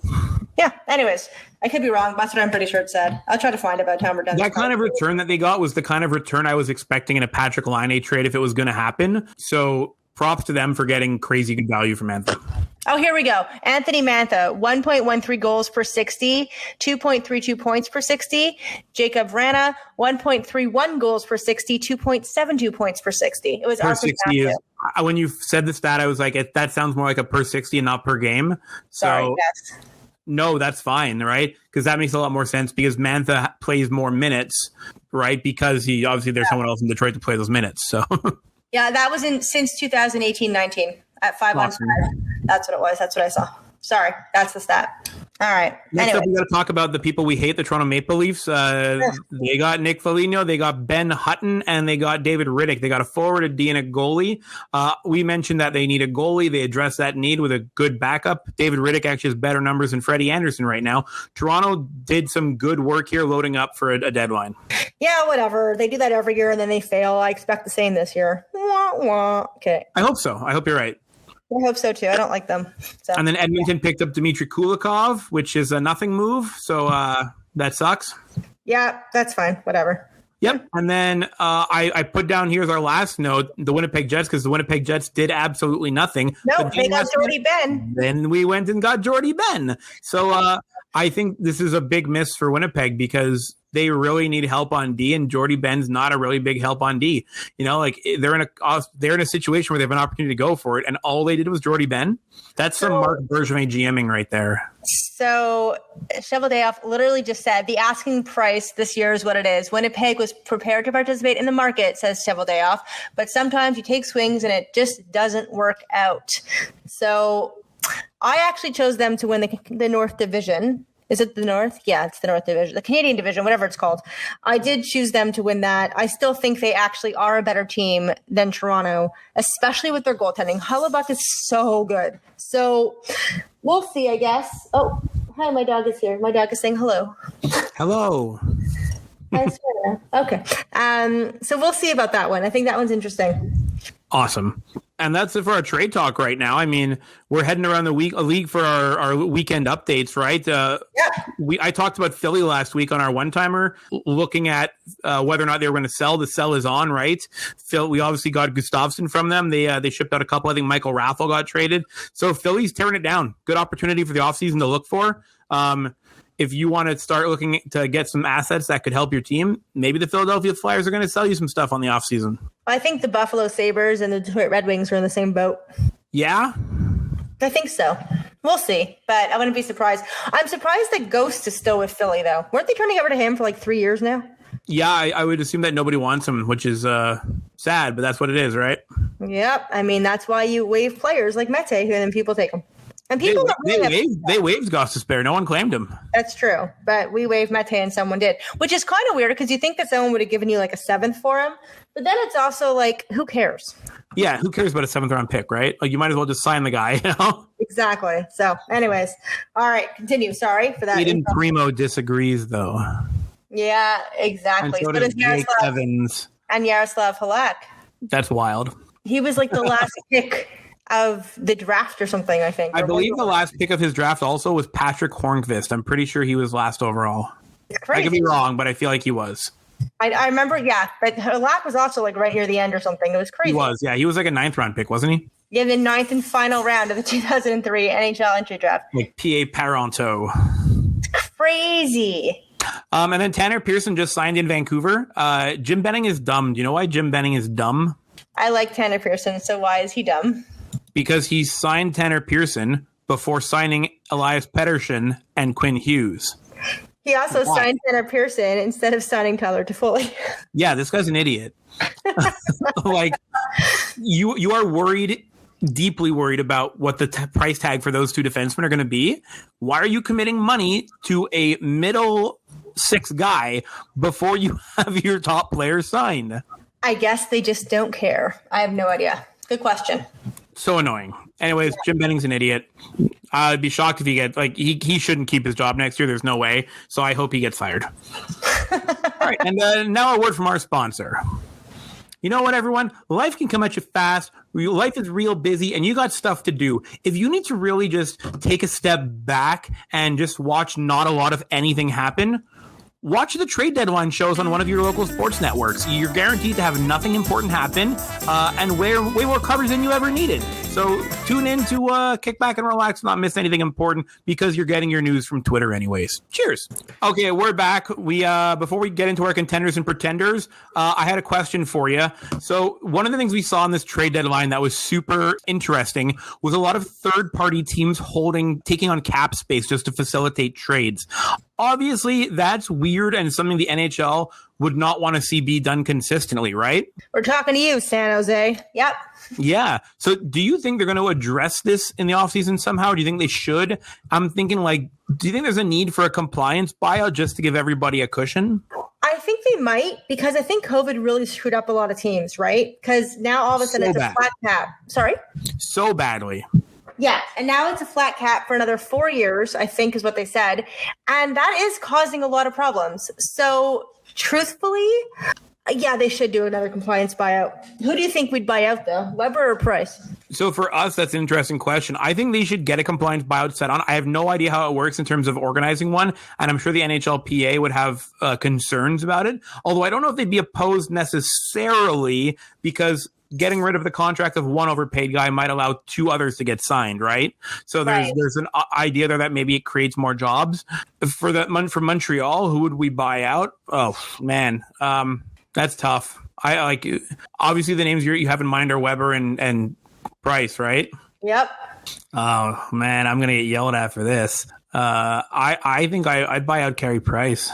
Yeah. Anyways, I could be wrong. That's what I'm pretty sure it said. I'll try to find it by the time we're done. That kind of return that they got was the kind of return I was expecting in a Patrick Laine trade if it was going to happen. So props to them for getting crazy good value from Mantha. Oh, here we go. Anthony Mantha, 1.13 goals per 60, 2.32 points per 60. Jacob Vrana, 1.31 goals per 60, 2.72 points per 60. It was per 60 is, when you said the stat, I was like, that sounds more like a per 60 and not per game. So, sorry, yes. No, that's fine, right? Because that makes a lot more sense because Mantha plays more minutes, right? Because there's someone else in Detroit to play those minutes. So yeah, that was since 2018-19 at 5-on-5. That's what it was. That's what I saw. Sorry, that's the stat. All right. Next up, we got to talk about the people we hate, the Toronto Maple Leafs. They got Nick Foligno, they got Ben Hutton, and they got David Rittich. They got a forward, a D, and a goalie. We mentioned that they need a goalie. They addressed that need with a good backup. David Rittich actually has better numbers than Freddie Anderson right now. Toronto did some good work here loading up for a deadline. Yeah, whatever. They do that every year, and then they fail. I expect the same this year. Wah, wah. Okay. I hope so. I hope you're right. I hope so too. I don't like them. So. And then Edmonton picked up Dmitry Kulikov, which is a nothing move. So that sucks. Yeah, that's fine. Whatever. Yep. And then I put down here's our last note, the Winnipeg Jets, because the Winnipeg Jets did absolutely nothing. No, they got Jordy Ben. Then we went and got Jordy Ben. So I think this is a big miss for Winnipeg because they really need help on D, and Jordy Ben's not a really big help on D. You know, like they're in a situation where they have an opportunity to go for it, and all they did was Jordy Ben. That's some Marc Bergevin GMing right there. So Cheveldayoff literally just said the asking price this year is what it is. Winnipeg was prepared to participate in the market, says Cheveldayoff, but sometimes you take swings and it just doesn't work out. So I actually chose them to win the North Division. Is it the North? Yeah, it's the North Division, the Canadian Division, whatever it's called. I did choose them to win that. I still think they actually are a better team than Toronto, especially with their goaltending. Hellebuyck is so good. So we'll see, I guess. Oh, hi, my dog is here. My dog is saying hello. Hello. Okay. So we'll see about that one. I think that one's interesting. Awesome. And that's it for our trade talk right now. I mean, we're heading around the league for our weekend updates, right? I talked about Philly last week on our one-timer, looking at whether or not they were going to sell. The sell is on, right? We obviously got Gustafsson from them. They shipped out a couple. I think Michael Raffle got traded. So Philly's tearing it down. Good opportunity for the offseason to look for. If you want to start looking to get some assets that could help your team, maybe the Philadelphia Flyers are going to sell you some stuff on the offseason. I think the Buffalo Sabres and the Detroit Red Wings are in the same boat. Yeah? I think so. We'll see, but I wouldn't be surprised. I'm surprised that Ghost is still with Philly, though. Weren't they turning over to him for like 3 years now? Yeah, I would assume that nobody wants him, which is sad, but that's what it is, right? Yep. I mean, that's why you waive players like Mete, and then people take them. And people they waived Gostisbehere. No one claimed him. That's true. But we waived Mete and someone did, which is kind of weird because you think that someone would have given you like a 7th for him. But then it's also like, who cares? Yeah, who cares about a 7th round pick, right? Like, you might as well just sign the guy, you know? Exactly. So, anyways. All right, continue. Sorry for that. Aiden Primo disagrees, though. Yeah, exactly. And so does Jake Evans. And Yaroslav Halak. That's wild. He was like the last pick of the draft or something, I think. I believe the last pick of his draft also was Patrick Hornqvist. I'm pretty sure he was last overall. It's crazy. I could be wrong, but I feel like he was. I remember, yeah. But Halak was also like right near the end or something. It was crazy. He was, yeah. He was like a 9th round pick, wasn't he? Yeah, the 9th and final round of the 2003 NHL entry draft. Like P.A. Parenteau. Crazy. And then Tanner Pearson just signed in Vancouver. Jim Benning is dumb. Do you know why Jim Benning is dumb? I like Tanner Pearson, so why is he dumb? Because he signed Tanner Pearson before signing Elias Pettersson and Quinn Hughes. He also signed Tanner Pearson instead of signing Tyler Toffoli. Yeah, this guy's an idiot. Like, you are worried, deeply worried about what the price tag for those two defensemen are going to be. Why are you committing money to a middle 6 guy before you have your top player signed? I guess they just don't care. I have no idea. Good question. So annoying. Anyways, Jim Benning's an idiot. I'd be shocked if he gets, like, he shouldn't keep his job next year. There's no way. So I hope he gets fired. All right. And now a word from our sponsor. You know what, everyone? Life can come at you fast. Life is real busy and you got stuff to do. If you need to really just take a step back and just watch not a lot of anything happen, watch the trade deadline shows on one of your local sports networks. You're guaranteed to have nothing important happen and way more coverage than you ever needed. So tune in to kick back and relax, not miss anything important because you're getting your news from Twitter anyways. Cheers. Okay, we're back. We before we get into our contenders and pretenders, I had a question for you. So one of the things we saw in this trade deadline that was super interesting was a lot of third-party teams taking on cap space just to facilitate trades. Obviously, that's weird and something the NHL would not want to see be done consistently, right? We're talking to you, San Jose. Yep. Yeah. So do you think they're going to address this in the offseason somehow? Do you think they should? I'm thinking, like, do you think there's a need for a compliance buyout just to give everybody a cushion? I think they might, because I think COVID really screwed up a lot of teams, right? Because now all of a sudden it's a flat cap. Sorry? So badly. Yeah, and now it's a flat cap for another 4 years, I think is what they said. And that is causing a lot of problems. So truthfully, yeah, they should do another compliance buyout. Who do you think we'd buy out, though? Weber or Price? So for us, that's an interesting question. I think they should get a compliance buyout set on. I have no idea how it works in terms of organizing one, and I'm sure the NHLPA would have concerns about it. Although I don't know if they'd be opposed necessarily because getting rid of the contract of one overpaid guy might allow 2 others to get signed, right? So there's an idea there that maybe it creates more jobs. For Montreal, who would we buy out? Oh, man. That's tough. I like, obviously the names you have in mind are Weber and Price, right? Yep. Oh man, I'm gonna get yelled at for this. I think I'd buy out Carey Price.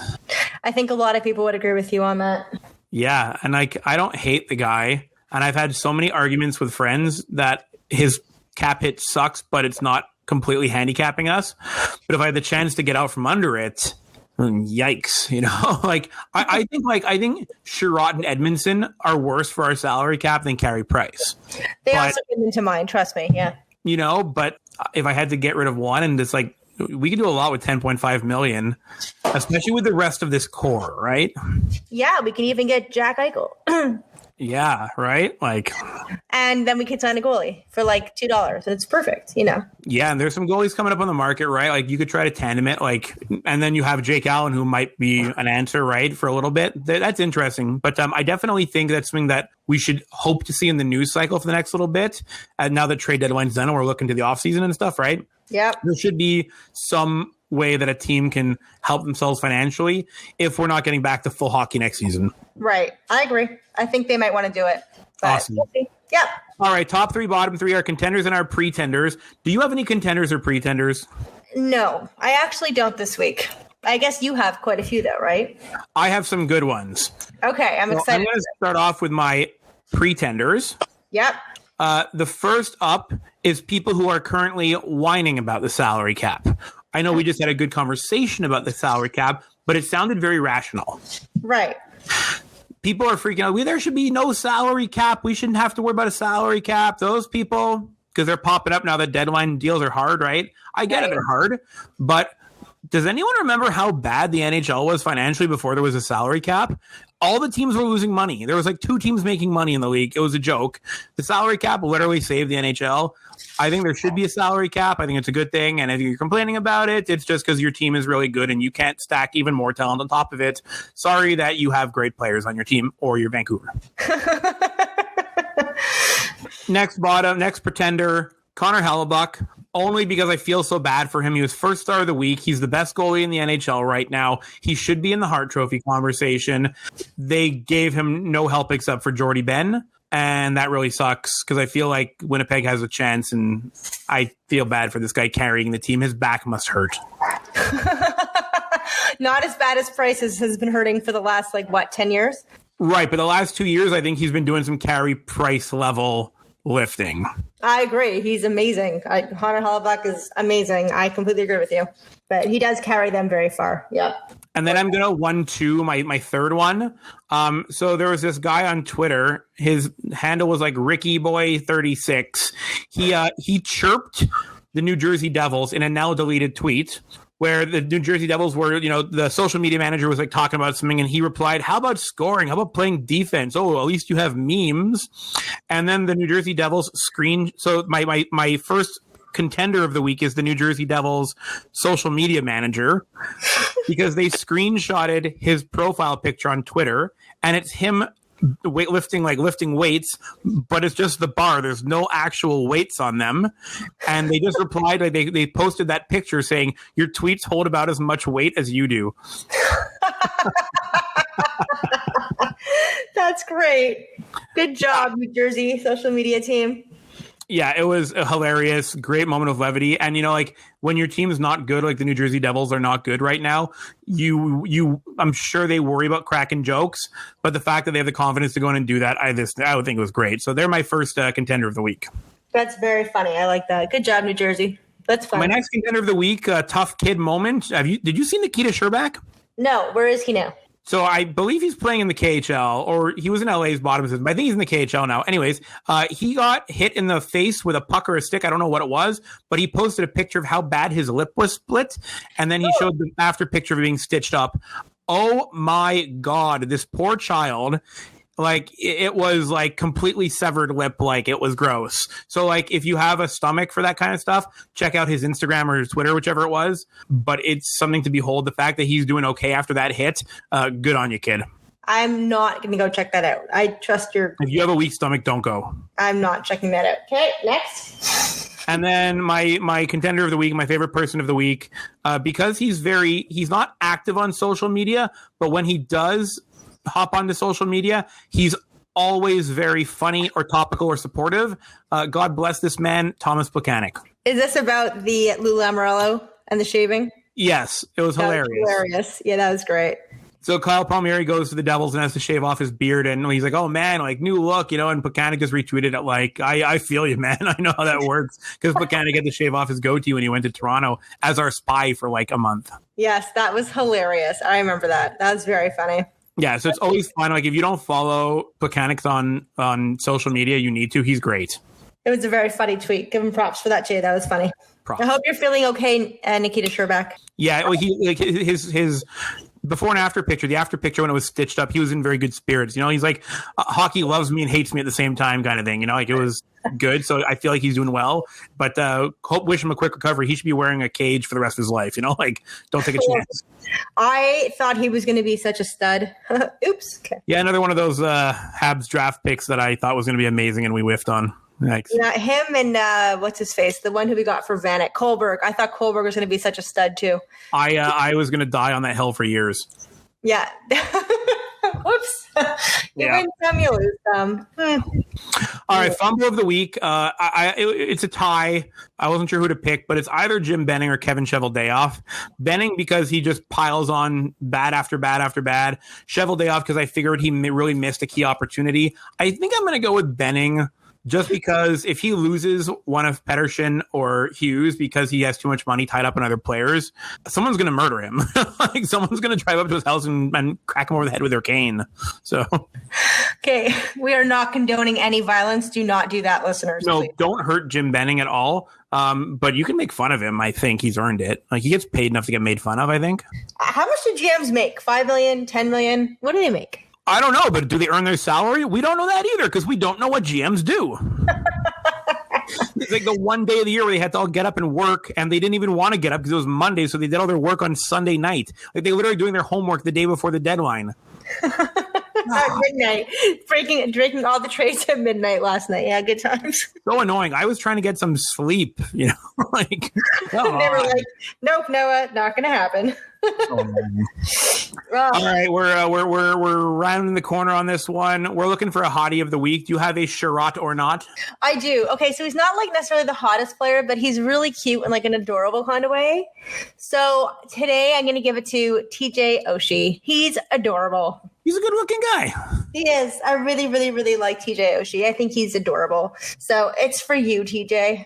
I think a lot of people would agree with you on that. Yeah, and I don't hate the guy, and I've had so many arguments with friends that his cap hit sucks, but it's not completely handicapping us. But if I had the chance to get out from under it, yikes, you know, like I think Sherratt and Edmondson are worse for our salary cap than Carey Price. They also came into mind, trust me. Yeah. You know, but if I had to get rid of one, and it's like, we could do a lot with 10.5 million, especially with the rest of this core, right? Yeah, we can even get Jack Eichel. Yeah, right? Like, and then we could sign a goalie for like $2 and it's perfect, Yeah, and there's some goalies coming up on the market, right? Like you could try to tandem it, like, and then you have Jake Allen, who might be an answer, right, for a little bit. That's interesting. But I definitely think that's something that we should hope to see in the news cycle for the next little bit. And now that trade deadline's done and we're looking to the offseason and stuff, right? Yeah. There should be some way that a team can help themselves financially if we're not getting back to full hockey next season. Right. I agree. I think they might want to do it. Awesome. We'll see. Yeah. All right. Top 3, bottom 3 are contenders and our pretenders. Do you have any contenders or pretenders? No, I actually don't this week. I guess you have quite a few though, right? I have some good ones. Okay. I'm excited. I'm going to start off with my pretenders. Yep. The first up is people who are currently whining about the salary cap. I know we just had a good conversation about the salary cap, but it sounded very rational. Right. People are freaking out. There should be no salary cap. We shouldn't have to worry about a salary cap. Those people, because they're popping up now that deadline deals are hard, right? I get it, they're hard. But does anyone remember how bad the NHL was financially before there was a salary cap? All the teams were losing money. There was like 2 teams making money in the league. It was a joke. The salary cap literally saved the NHL. I think there should be a salary cap. I think it's a good thing. And if you're complaining about it, it's just because your team is really good and you can't stack even more talent on top of it. Sorry that you have great players on your team or you're Vancouver. Next pretender, Connor Hellebuck. Only because I feel so bad for him. He was first star of the week. He's the best goalie in the NHL right now. He should be in the Hart Trophy conversation. They gave him no help except for Jordy Ben. And that really sucks because I feel like Winnipeg has a chance and I feel bad for this guy carrying the team. His back must hurt. Not as bad as Price has been hurting for the last, 10 years? Right. But the last 2 years, I think he's been doing some Carey Price level lifting. I agree. He's amazing. Connor Hellebuck is amazing. I completely agree with you. But he does carry them very far. Yeah. And then I'm going to 1-2, my third one. So there was this guy on Twitter. His handle was like RickyBoy36. He chirped the New Jersey Devils in a now deleted tweet where the New Jersey Devils were, the social media manager was like talking about something and he replied, how about scoring? How about playing defense? Oh, at least you have memes. And then the New Jersey Devils so my first contender of the week is the New Jersey Devils social media manager because they screenshotted his profile picture on Twitter and it's him lifting weights, but it's just the bar. There's no actual weights on them. And they just replied, they posted that picture saying, your tweets hold about as much weight as you do. That's great. Good job, New Jersey social media team. Yeah, it was a hilarious, great moment of levity. And, when your team is not good, like the New Jersey Devils are not good right now, I'm sure they worry about cracking jokes. But the fact that they have the confidence to go in and do that, I would think it was great. So they're my first contender of the week. That's very funny. I like that. Good job, New Jersey. That's fun. My next contender of the week, tough kid moment. Did you see Nikita Sherbak? No. Where is he now? So I believe he's playing in the KHL, or he was in LA's bottom system. I think he's in the KHL now. Anyways, he got hit in the face with a puck or a stick. I don't know what it was, but he posted a picture of how bad his lip was split. And then he showed the after picture of it being stitched up. Oh my God, this poor child. It was completely severed lip. It was gross. So if you have a stomach for that kind of stuff, check out his Instagram or his Twitter, whichever it was. But it's something to behold. The fact that he's doing okay after that hit, good on you, kid. I'm not going to go check that out. I trust your... If you have a weak stomach, don't go. I'm not checking that out. Okay, next. And then my contender of the week, my favorite person of the week, because he's not active on social media, but when he does hop onto social media, he's always very funny or topical or supportive. God bless this man, Thomas Plekanec. Is this about the Lou Lamoriello and the shaving? Yes, it was hilarious. Yeah, that was great. So Kyle Palmieri goes to the Devils and has to shave off his beard, and he's like, "Oh man, new look," and Plekanec just retweeted it I feel you, man. I know how that works because Plekanec had to shave off his goatee when he went to Toronto as our spy for a month. Yes, that was hilarious. I remember that. That was very funny. Yeah, so it's always fun. If you don't follow Plekanec on social media, you need to. He's great. It was a very funny tweet. Give him props for that, Jay. That was funny. Props. I hope you're feeling okay, Nikita Sherbak. Yeah, his before and after picture, the after picture when it was stitched up, he was in very good spirits. He's like, hockey loves me and hates me at the same time kind of thing. Like it was good. So I feel like he's doing well, but wish him a quick recovery. He should be wearing a cage for the rest of his life. Like don't take a chance. I thought he was going to be such a stud. Oops. Okay. Yeah, another one of those Habs draft picks that I thought was going to be amazing and we whiffed on. Thanks. Yeah, him and what's his face, the one who we got for Vanek, Kohlberg. I thought Kohlberg was going to be such a stud too. I was going to die on that hill for years. Yeah. Whoops. You win some, you lose some. All right, fumble of the week. It's a tie. I wasn't sure who to pick, but it's either Jim Benning or Kevin Cheveldayoff. Benning because he just piles on bad after bad after bad. Cheveldayoff because I figured he really missed a key opportunity. I think I'm going to go with Benning. Just because if he loses one of Pettersson or Hughes because he has too much money tied up in other players, someone's going to murder him. Like someone's going to drive up to his house and crack him over the head with their cane. So, okay, we are not condoning any violence. Do not do that, listeners. No, please. Don't hurt Jim Benning at all. But you can make fun of him. I think he's earned it. Like he gets paid enough to get made fun of, I think. How much do GMs make? 5 million, 10 million? What do they make? I don't know, but do they earn their salary? We don't know that either because we don't know what GMs do. It's like the one day of the year where they had to all get up and work, and they didn't even want to get up because it was Monday, so they did all their work on Sunday night. Like they literally doing their homework the day before the deadline. At midnight, drinking all the trades at midnight last night. Yeah, good times. So annoying. I was trying to get some sleep, like they were like, "Nope, Noah, not going to happen." All right, we're rounding the corner on this one. We're looking for a hottie of the week. Do you have a Sherratt or not? I do. Okay, so he's not like necessarily the hottest player, but he's really cute in like an adorable kind of way. So today I'm going to give it to TJ Oshie. He's adorable. He's a good looking guy. He is. I really, really, really like TJ Oshie. I think he's adorable. So it's for you, TJ.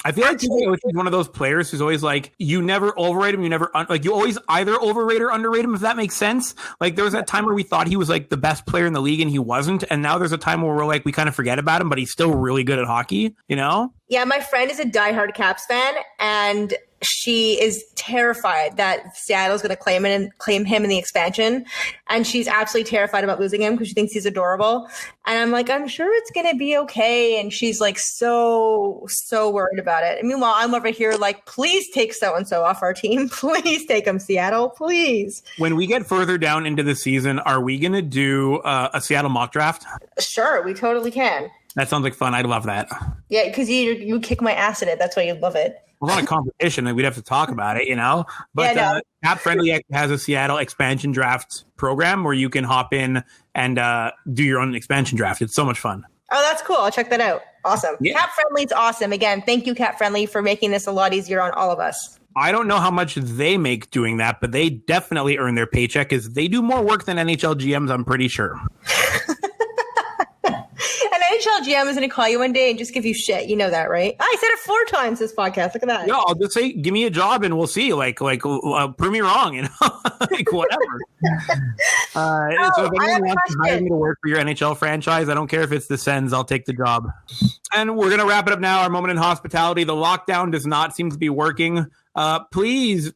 I feel like TJ Oshie is one of those players who's always like, you never overrate him, you always either overrate or underrate him, if that makes sense. Like there was that time where we thought he was like the best player in the league and he wasn't, and now there's a time where we're like, we kind of forget about him, but he's still really good at hockey, Yeah, my friend is a diehard Caps fan, and she is terrified that Seattle's going to claim him in the expansion, and she's absolutely terrified about losing him because she thinks he's adorable. And I'm like, I'm sure it's going to be okay. And she's like, so worried about it. And meanwhile, I'm over here like, please take so-and-so off our team. Please take him, Seattle, please. When we get further down into the season, are we going to do a Seattle mock draft? Sure, we totally can. That sounds like fun. I'd love that. Yeah, because you kick my ass in it. That's why you love it. Well, not a competition, and we'd have to talk about it, But yeah, no. Cap Friendly has a Seattle expansion draft program where you can hop in and do your own expansion draft. It's so much fun. Oh, that's cool. I'll check that out. Awesome. Yeah. Cap Friendly's awesome. Again, thank you, Cap Friendly, for making this a lot easier on all of us. I don't know how much they make doing that, but they definitely earn their paycheck because they do more work than NHL GMs, I'm pretty sure. An NHL GM is going to call you one day and just give you shit. You know that, right? I said it 4 times this podcast. Look at that. Yeah, I'll just say, give me a job and we'll see. Like prove me wrong, like whatever. So if anyone wants to hire me to work for your NHL franchise, I don't care if it's the Sens. I'll take the job. And we're going to wrap it up now. Our moment in hospitality. The lockdown does not seem to be working. Please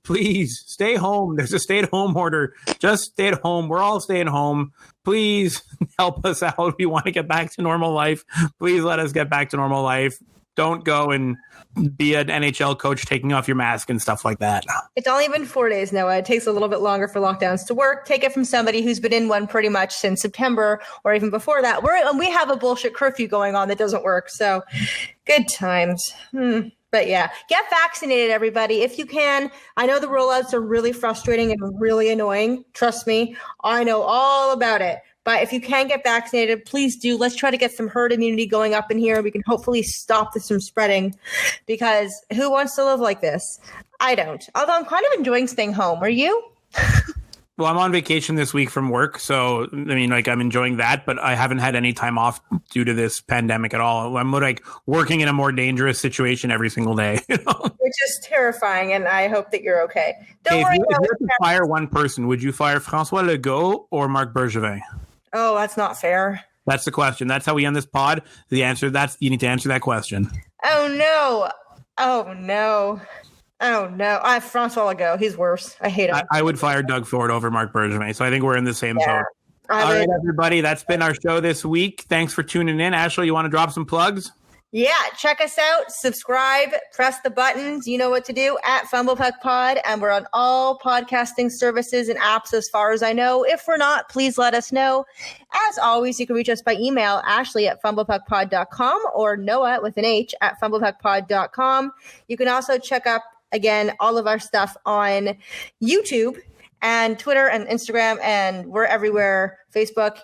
stay home. There's a stay-at-home order. Just stay at home. We're all staying home. Please help us out. We want to get back to normal life. Please let us get back to normal life. Don't go and be an NHL coach taking off your mask and stuff like that. It's only been 4 days, Noah. It takes a little bit longer for lockdowns to work. Take it from somebody who's been in one pretty much since September or even before that. We have a bullshit curfew going on that doesn't work. So good times. But yeah, get vaccinated, everybody, if you can. I know the rollouts are really frustrating and really annoying. Trust me, I know all about it. But if you can get vaccinated, please do. Let's try to get some herd immunity going up in here. We can hopefully stop this from spreading, because who wants to live like this? I don't. Although I'm kind of enjoying staying home. Are you? Well, I'm on vacation this week from work, so I mean, like, I'm enjoying that, but I haven't had any time off due to this pandemic at all. I'm like working in a more dangerous situation every single day, Which is terrifying, and I hope that you're okay. Don't worry. If you had to fire one person, would you fire François Legault or Marc Bergevin? Oh, that's not fair. That's the question. That's how we end this pod. The answer, you need to answer that question. Oh no. Oh no, Francois Legault. He's worse. I hate him. I would fire Doug Ford over Mark Bergevin. So I think we're in the same boat. All right, everybody. That's been our show this week. Thanks for tuning in. Ashley, you want to drop some plugs? Yeah, check us out, subscribe, press the buttons. You know what to do at FumblePuckPod, and we're on all podcasting services and apps as far as I know. If we're not, please let us know. As always, you can reach us by email, ashley@FumblePuckPod.com or Noah with an H at FumblePuckPod.com. You can also check up, again, all of our stuff on YouTube and Twitter and Instagram, and we're everywhere. Facebook.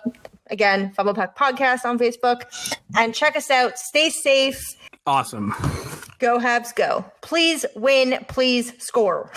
Again, FumblePuck Podcast on Facebook. And check us out. Stay safe. Awesome. Go Habs, go. Please win. Please score.